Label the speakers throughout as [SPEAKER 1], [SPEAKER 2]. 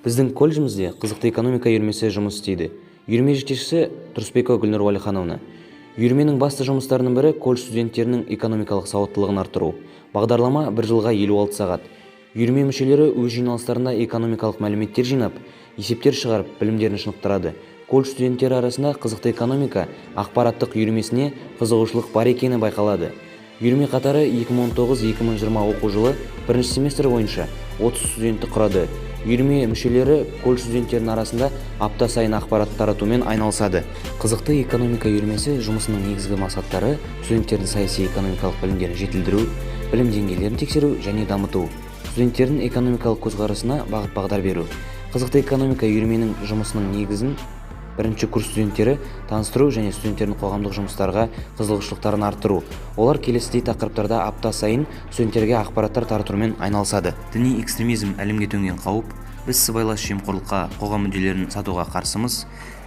[SPEAKER 1] Біздің колледжімізде қызықты экономика үйірмесі жұмыс істейді. Үйірме жетекшісі Тұрысбекова Гүлнұр Уәлихановна. Үйірменің басты жұмыстарының бірі колледж студенттерінің экономикалық сауаттылығын арттыру. Бағдарлама 1 жылға 56 сағат. Үйірме мүшелері өз жиналыстарында экономикалық мәліметтер жинап, есептер шығарып, білімдерін шынықтырады. Колледж студенттері арасында қызықты экономика ақпараттық үйірмесіне қызығушылық бар екені байқалады. Үйірме қатары 2019-2020 оқу жылы бірінші семестр бойынша 30 студентті құрады. Үйірме мүшелері колледж студенттерінің арасында апта сайын ақпарат таратумен айналысады. Қызықты экономика үйірмесі жұмысының негізгі мақсаттары студенттердің саяси экономикалық білімдерін жетілдіру, білім деңгейлерін тексеру және дамыту, студенттердің экономикалық көзқарасына бағыт-бағдар беру. Қызықты экономика үйірменің жұмысының негізін бірінші курс студенттері таныстыру және студенттердің қоғамдық жұмыстарға қызығушылықтарын арттыру. Олар келесідей тақырыптарда апта сайын студенттерге ақпараттар таратумен айналысады. Діни экстремизм әлемге төнген қауіп, біз сыбайлас жемқорлыққа, қоғам мүдделерін сатуға қарсымыз,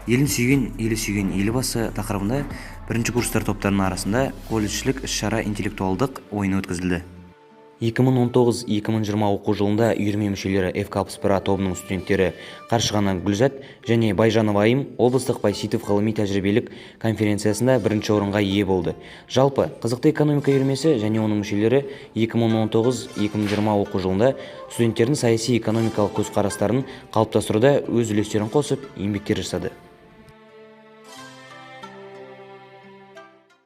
[SPEAKER 1] елін сүйген, елі сүйген елбасы тақырыбында бірінші курстар топтарының арасында колледжшілік іс-шара интеллектуалдық ойыны өткізілді. 2019-2020 оқу жылында үйірме мүшелері F41A тобының студенттері Қаршығана Гүлзат және Байжанова Айым облыстық Байсейітов ғылыми-тәжірибелік конференциясында бірінші орынға ие болды. Жалпы, қызықты экономика үйірмесі және оның мүшелері 2019-2020 оқу жылында студенттердің саяси экономикалық көзқарастарын қалыптастыруда өз үлестерін қосып, еңбектер жасады.